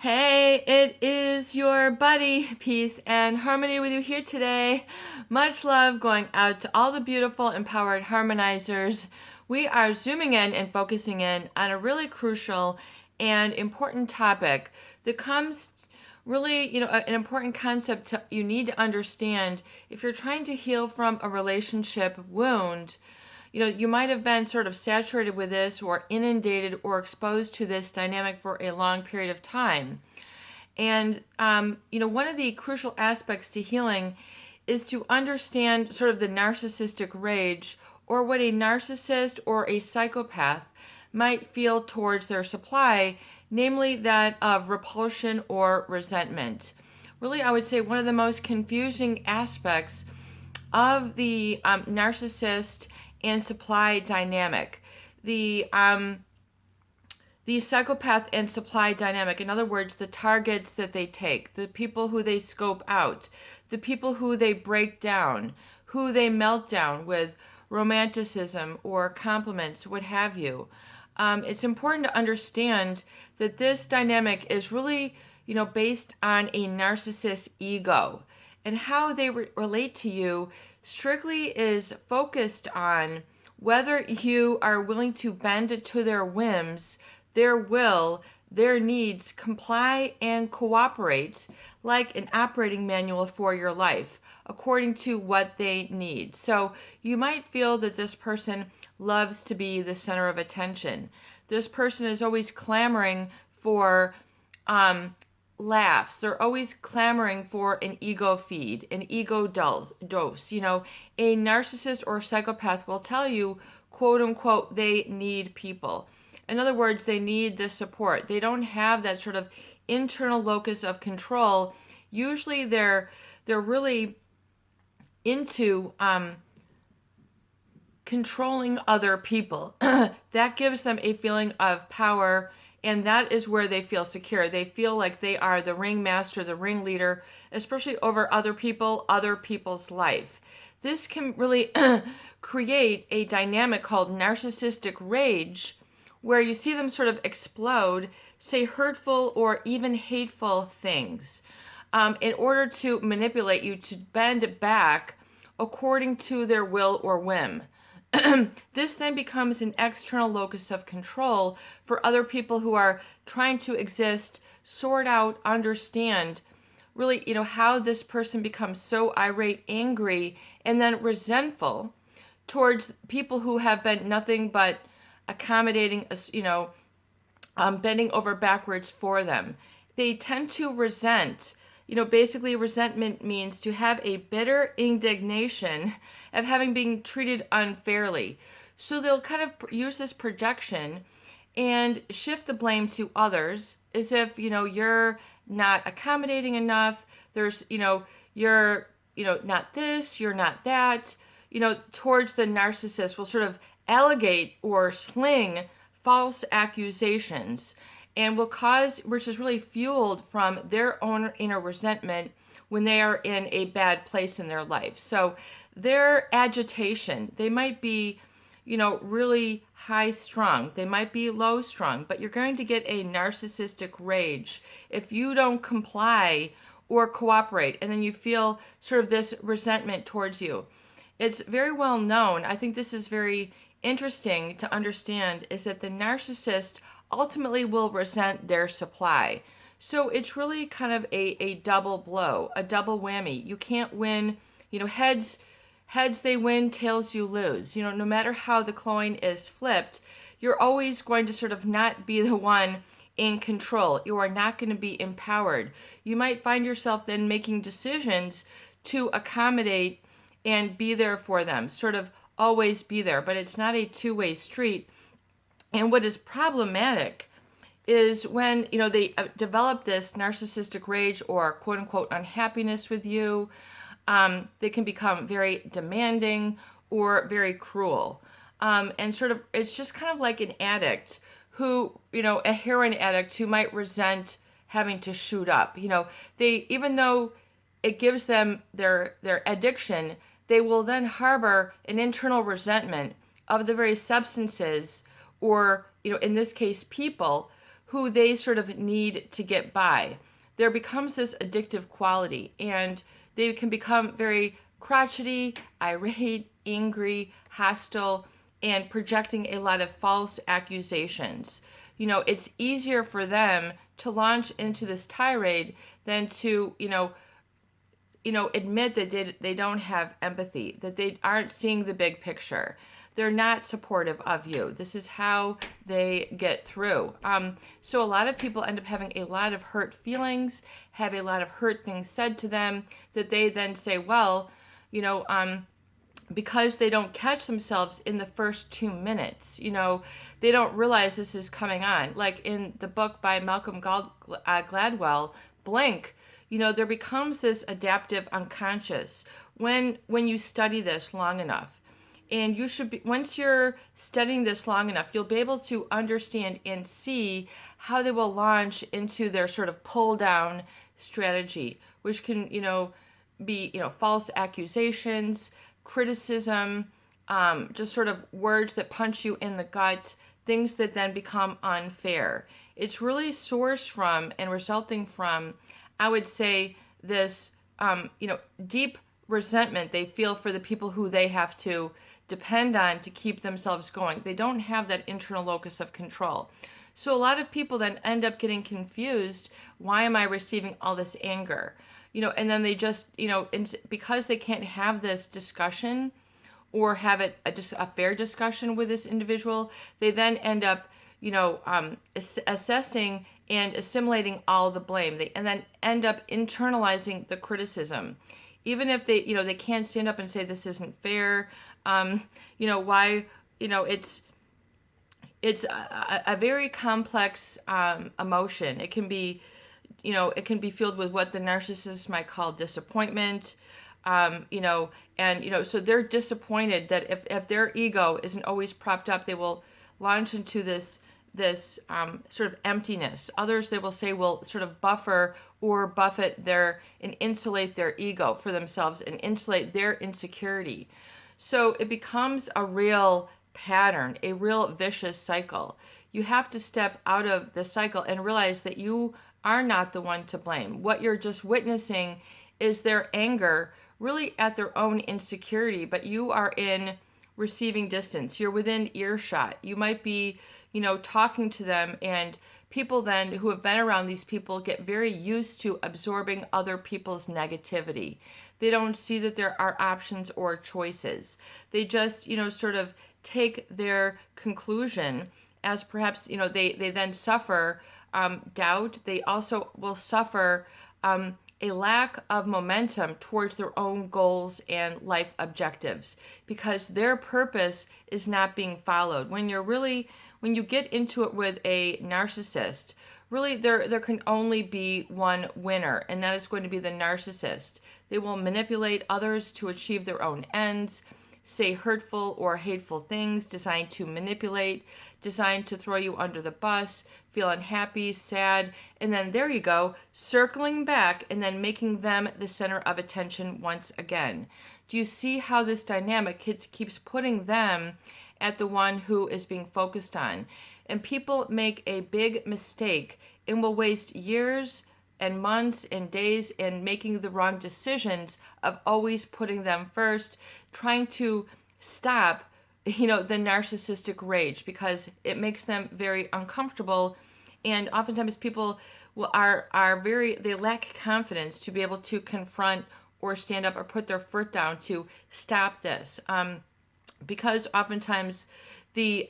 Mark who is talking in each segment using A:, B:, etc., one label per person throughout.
A: Hey, it is your buddy. Peace and harmony with you here today. Much love going out to all the beautiful, empowered harmonizers. We are zooming in and focusing in on a really crucial and important topic that comes really, an important concept you need to understand if you're trying to heal from a relationship wound. You might have been sort of saturated with this or inundated or exposed to this dynamic for a long period of time. And, one of the crucial aspects to healing is to understand sort of the narcissistic rage or what a narcissist or a psychopath might feel towards their supply, namely that of repulsion or resentment. Really, I would say one of the most confusing aspects of the narcissist and supply dynamic. The psychopath and supply dynamic, in other words, the targets that they take, the people who they scope out, the people who they break down, who they melt down with romanticism or compliments, what have you. It's important to understand that this dynamic is really, based on a narcissist's ego, and how they relate to you strictly is focused on whether you are willing to bend to their whims, their will, their needs, comply and cooperate like an operating manual for your life, according to what they need. So you might feel that this person loves to be the center of attention. This person is always clamoring for laughs. They're always clamoring for an ego feed, an ego dose. A narcissist or psychopath will tell you, quote unquote, they need people. In other words, they need the support. They don't have that sort of internal locus of control. Usually they're really into controlling other people. That gives them a feeling of power, and that is where they feel secure. They feel like they are the ringmaster, the ringleader, especially over other people, other people's life. This can really create a dynamic called narcissistic rage, where you see them sort of explode, say hurtful or even hateful things, in order to manipulate you to bend back according to their will or whim. This then becomes an external locus of control for other people who are trying to exist, sort out, understand, really, how this person becomes so irate, angry, and then resentful towards people who have been nothing but accommodating, bending over backwards for them. They tend to resent. Basically resentment means to have a bitter indignation of having been treated unfairly. So they'll kind of use this projection and shift the blame to others as if, you're not accommodating enough. There's, you're, not this, you're not that, towards the narcissist will sort of allegate or sling false accusations, and will cause, which is really fueled from their own inner resentment when they are in a bad place in their life. So their agitation, they might be, really high strung, they might be low strung, but you're going to get a narcissistic rage if you don't comply or cooperate, and then you feel sort of this resentment towards you. It's very well known, I think this is very interesting to understand, is that the narcissist ultimately will resent their supply. So it's really kind of a double blow, a double whammy. You can't win, heads they win, tails you lose. No matter how the coin is flipped, you're always going to sort of not be the one in control. You are not going to be empowered. You might find yourself then making decisions to accommodate and be there for them, sort of always be there, but it's not a two-way street. And what is problematic is when, they develop this narcissistic rage or quote unquote unhappiness with you, they can become very demanding or very cruel. And sort of, it's just kind of like an addict who, a heroin addict who might resent having to shoot up. They, even though it gives them their addiction, they will then harbor an internal resentment of the very substances or, in this case, people who they sort of need to get by. There becomes this addictive quality, and they can become very crotchety, irate, angry, hostile, and projecting a lot of false accusations. It's easier for them to launch into this tirade than to, admit that they don't have empathy, that they aren't seeing the big picture. They're not supportive of you. This is how they get through. So a lot of people end up having a lot of hurt feelings, have a lot of hurt things said to them that they then say, well, because they don't catch themselves in the first 2 minutes, they don't realize this is coming on. Like in the book by Malcolm Gladwell, Blink, there becomes this adaptive unconscious when you study this long enough. And you should be, once you're studying this long enough, you'll be able to understand and see how they will launch into their sort of pull down strategy, which can, be, false accusations, criticism, just sort of words that punch you in the gut, things that then become unfair. It's really sourced from and resulting from, I would say, this, deep resentment they feel for the people who they have to depend on to keep themselves going. They don't have that internal locus of control. So a lot of people then end up getting confused. Why am I receiving all this anger? And then they just, because they can't have this discussion or have it just a fair discussion with this individual, they then end up, assessing and assimilating all the blame. And then end up internalizing the criticism. Even if they, they can't stand up and say this isn't fair, why, it's a very complex emotion. It can be, filled with what the narcissist might call disappointment, so they're disappointed that if their ego isn't always propped up, they will launch into this sort of emptiness. Others, they will say, will sort of buffer or buffet and insulate their ego for themselves and insulate their insecurity. So it becomes a real pattern, a real vicious cycle. You have to step out of the cycle and realize that you are not the one to blame. What you're just witnessing is their anger really at their own insecurity, but you are in receiving distance. You're within earshot. You might be, talking to them, and people then who have been around these people get very used to absorbing other people's negativity. They don't see that there are options or choices. They just, sort of take their conclusion as perhaps, they then suffer doubt. They also will suffer a lack of momentum towards their own goals and life objectives because their purpose is not being followed. When you get into it with a narcissist, really there can only be one winner, and that is going to be the narcissist. They will manipulate others to achieve their own ends, say hurtful or hateful things designed to manipulate, designed to throw you under the bus, feel unhappy, sad, and then there you go, circling back and then making them the center of attention once again. Do you see how this dynamic keeps putting them at the one who is being focused on? And people make a big mistake and will waste years and months and days in making the wrong decisions of always putting them first, trying to stop, the narcissistic rage because it makes them very uncomfortable. And oftentimes people they lack confidence to be able to confront or stand up or put their foot down to stop this. Because oftentimes the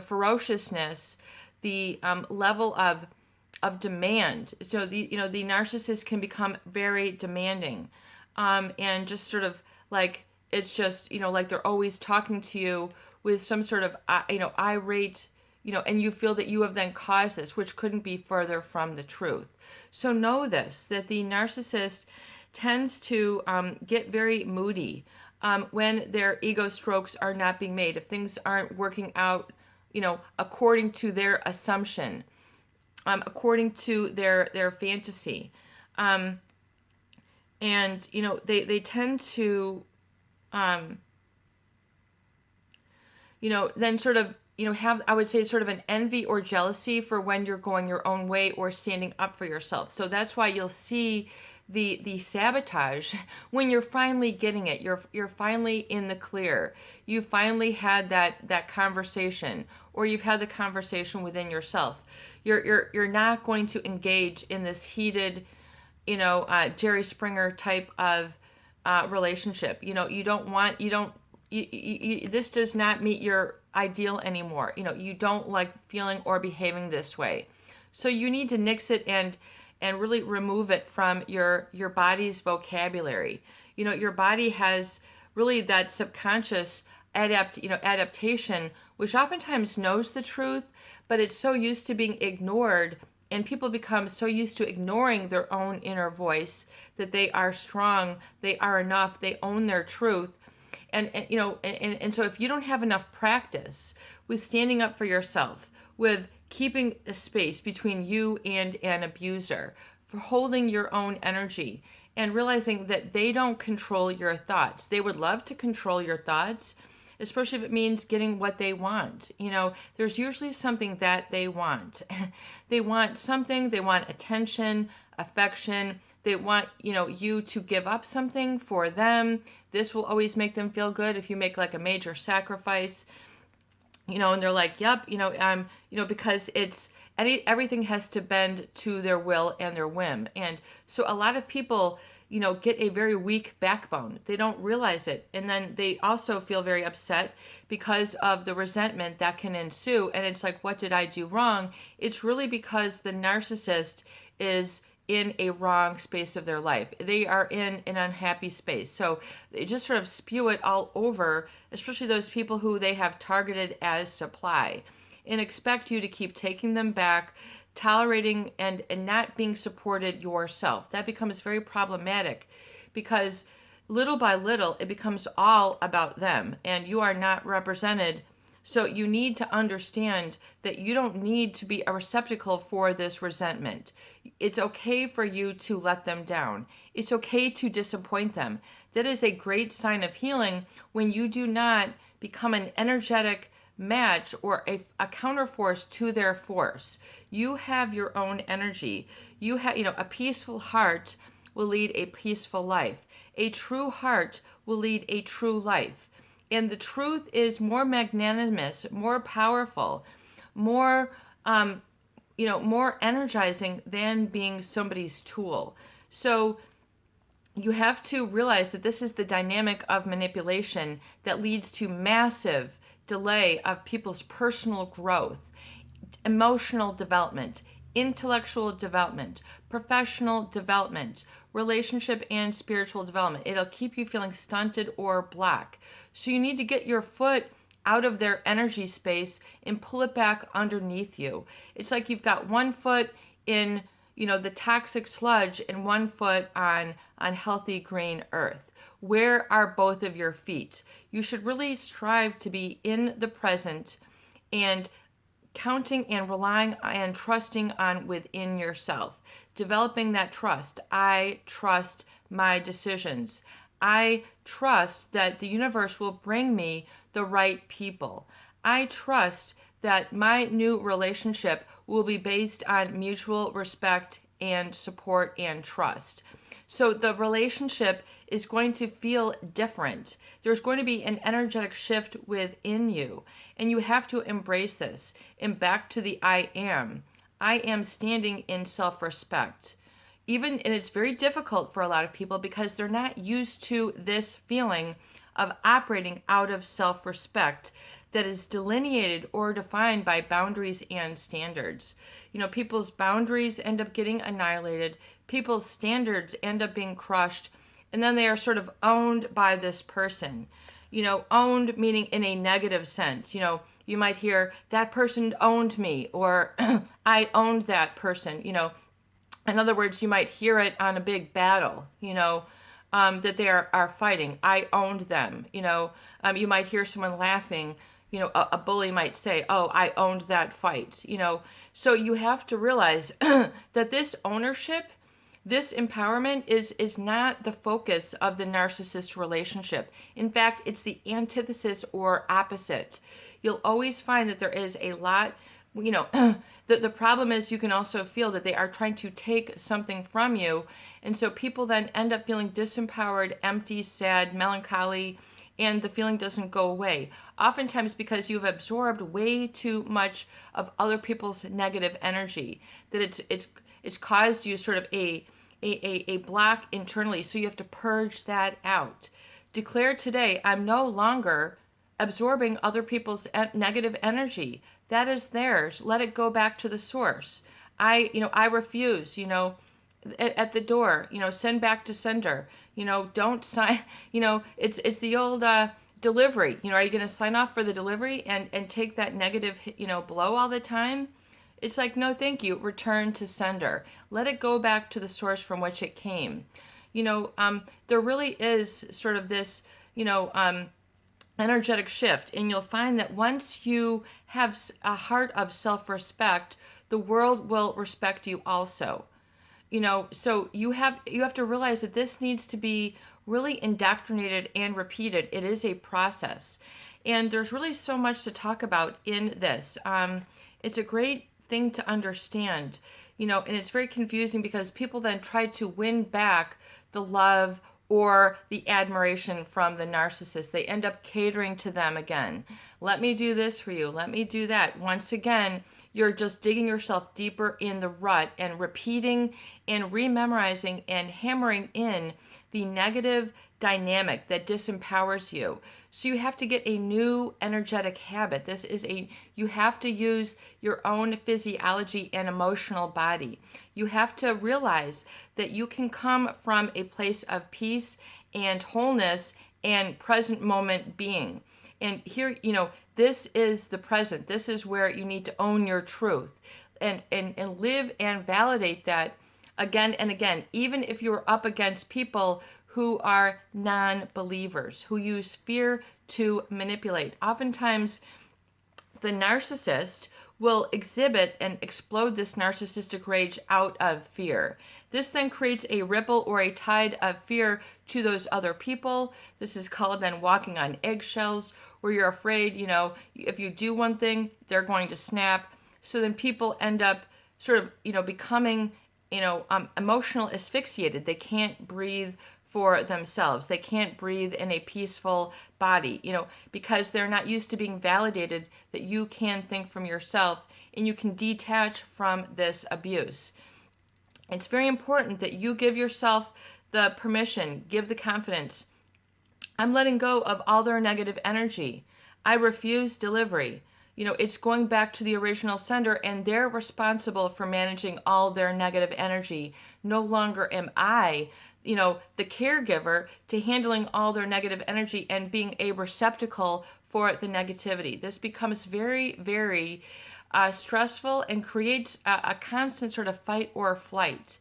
A: ferociousness, the level of demand. So the narcissist can become very demanding, and just sort of like it's just like they're always talking to you with some sort of irate, and you feel that you have then caused this, which couldn't be further from the truth. So know this, that the narcissist tends to get very moody when their ego strokes are not being made, if things aren't working out, according to their assumption. According to their fantasy. And, they tend to, then sort of have, I would say, sort of an envy or jealousy for when you're going your own way or standing up for yourself. So that's why you'll see the sabotage when you're finally getting it. You're finally in the clear. You finally had that conversation, or you've had the conversation within yourself. You're not going to engage in this heated, Jerry Springer type of relationship. This does not meet your ideal anymore. You don't like feeling or behaving this way. So you need to nix it and really remove it from your body's vocabulary. Your body has really that subconscious adaptation, which oftentimes knows the truth, but it's so used to being ignored, and people become so used to ignoring their own inner voice that they are strong, they are enough, they own their truth. And so if you don't have enough practice with standing up for yourself, with keeping a space between you and an abuser, for holding your own energy, and realizing that they don't control your thoughts. They would love to control your thoughts, especially if it means getting what they want. There's usually something that they want. They want something, they want attention, affection. They want, you to give up something for them. This will always make them feel good if you make like a major sacrifice, and they're like, yep, because everything has to bend to their will and their whim. And so a lot of people, get a very weak backbone. They don't realize it. And then they also feel very upset because of the resentment that can ensue. And it's like, what did I do wrong? It's really because the narcissist is in a wrong space of their life. They are in an unhappy space. So they just sort of spew it all over, especially those people who they have targeted as supply, and expect you to keep taking them back, tolerating and not being supported yourself. That becomes very problematic because little by little, it becomes all about them and you are not represented. So you need to understand that you don't need to be a receptacle for this resentment. It's okay for you to let them down. It's okay to disappoint them. That is a great sign of healing when you do not become an energetic match or a counterforce to their force. You have your own energy. You have, a peaceful heart will lead a peaceful life. A true heart will lead a true life. And the truth is more magnanimous, more powerful, more, more energizing than being somebody's tool. So you have to realize that this is the dynamic of manipulation that leads to massive delay of people's personal growth, emotional development, intellectual development, professional development, relationship and spiritual development. It'll keep you feeling stunted or black. So you need to get your foot out of their energy space and pull it back underneath you. It's like you've got one foot in, the toxic sludge and one foot on healthy green earth. Where are both of your feet? You should really strive to be in the present and counting and relying and trusting on within yourself. Developing that trust. I trust my decisions. I trust that the universe will bring me the right people. I trust that my new relationship will be based on mutual respect and support and trust. So the relationship is going to feel different. There's going to be an energetic shift within you, and you have to embrace this. And back to the I am standing in self-respect. And it's very difficult for a lot of people because they're not used to this feeling of operating out of self-respect that is delineated or defined by boundaries and standards. People's boundaries end up getting annihilated. People's standards end up being crushed. And then they are sort of owned by this person. Owned meaning in a negative sense. You might hear, that person owned me, or I owned that person. In other words, you might hear it on a big battle, that they are fighting. I owned them. You might hear someone laughing. A bully might say, oh, I owned that fight. So you have to realize that this ownership, this empowerment is not the focus of the narcissist relationship. In fact, it's the antithesis or opposite. you'll always find that there is a lot, the problem is you can also feel that they are trying to take something from you. And so people then end up feeling disempowered, empty, sad, melancholy, and the feeling doesn't go away. Oftentimes because you've absorbed way too much of other people's negative energy, that it's caused you sort of a block internally. So you have to purge that out. Declare today, I'm no longer absorbing other people's negative energy. That is theirs. Let it go back to the source. I refuse, at the door, send back to sender, don't sign, it's the old delivery, are you going to sign off for the delivery and take that negative, blow all the time? It's like, no, thank you. Return to sender. Let it go back to the source from which it came. There really is sort of this, energetic shift. And you'll find that once you have a heart of self-respect, the world will respect you also. So you have to realize that this needs to be really indoctrinated and repeated. It is a process. And there's really so much to talk about in this. It's a great thing to understand, and it's very confusing because people then try to win back the love or the admiration from the narcissist. They end up catering to them again. Let me do this for you. Let me do that. Once again, you're just digging yourself deeper in the rut and repeating and rememorizing and hammering in the negative dynamic that disempowers you. So you have to get a new energetic habit. You have to use your own physiology and emotional body. You have to realize that you can come from a place of peace and wholeness and present moment being. And here, this is the present. This is where you need to own your truth and live and validate that again and again, even if you're up against people who are non-believers, who use fear to manipulate. Oftentimes, the narcissist will exhibit and explode this narcissistic rage out of fear. This then creates a ripple or a tide of fear to those other people. This is called then walking on eggshells, where you're afraid, if you do one thing, they're going to snap. So then people end up sort of, becoming, emotional asphyxiated. They can't breathe for themselves. They can't breathe in a peaceful body, because they're not used to being validated that you can think from yourself and you can detach from this abuse. It's very important that you give yourself the permission, give the confidence. I'm letting go of all their negative energy. I refuse delivery. It's going back to the original sender, and they're responsible for managing all their negative energy. No longer am I, the caregiver to handling all their negative energy and being a receptacle for the negativity. This becomes very, very stressful and creates a constant sort of fight or flight.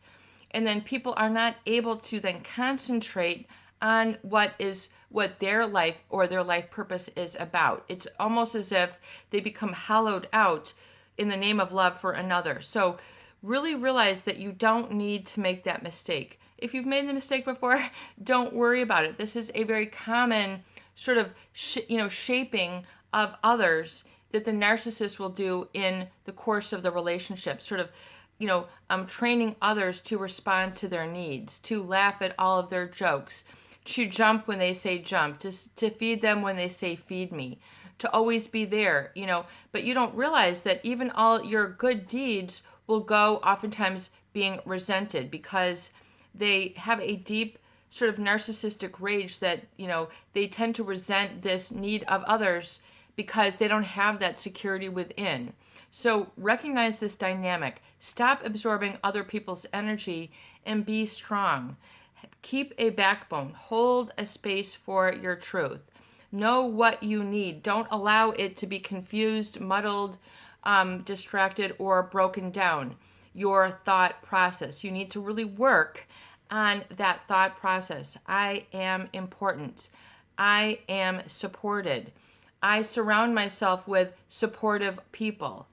A: And then people are not able to then concentrate on what their life or their life purpose is about. It's almost as if they become hollowed out in the name of love for another. So really realize that you don't need to make that mistake. If you've made the mistake before, don't worry about it. This is a very common sort of shaping of others that the narcissist will do in the course of the relationship. Sort of, training others to respond to their needs, to laugh at all of their jokes, to jump when they say jump, to feed them when they say feed me, to always be there, But you don't realize that even all your good deeds will go oftentimes being resented because they have a deep sort of narcissistic rage that, they tend to resent this need of others because they don't have that security within. So recognize this dynamic. Stop absorbing other people's energy and be strong. Keep a backbone. Hold a space for your truth. Know what you need. Don't allow it to be confused, muddled, distracted, or broken down. Your thought process. You need to really work on that thought process. I am important. I am supported. I surround myself with supportive people.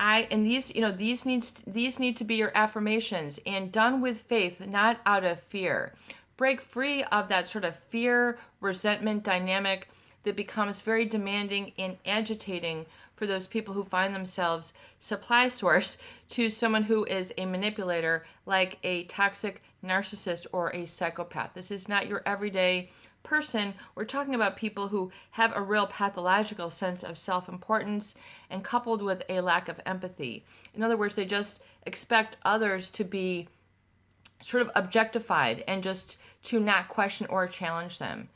A: These need to be your affirmations, and done with faith, not out of fear. Break free of that sort of fear, resentment dynamic that becomes very demanding and agitating for those people who find themselves supply source to someone who is a manipulator, like a toxic narcissist or a psychopath. This is not your everyday person. We're talking about people who have a real pathological sense of self-importance and coupled with a lack of empathy. In other words, they just expect others to be sort of objectified and just to not question or challenge them.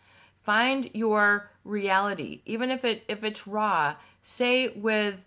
A: Find your reality, even if it's raw. Say with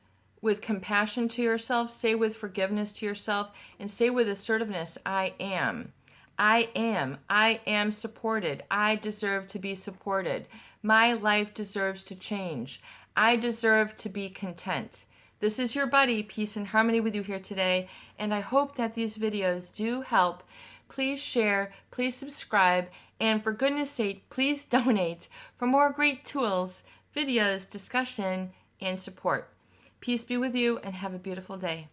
A: compassion to yourself, say with forgiveness to yourself, and say with assertiveness, I am. I am supported. I deserve to be supported. My life deserves to change. I deserve to be content. This is your buddy, Peace and Harmony, with you here today, and I hope that these videos do help. Please share, please subscribe, and for goodness sake, please donate for more great tools, videos, discussion, and support. Peace be with you, and have a beautiful day.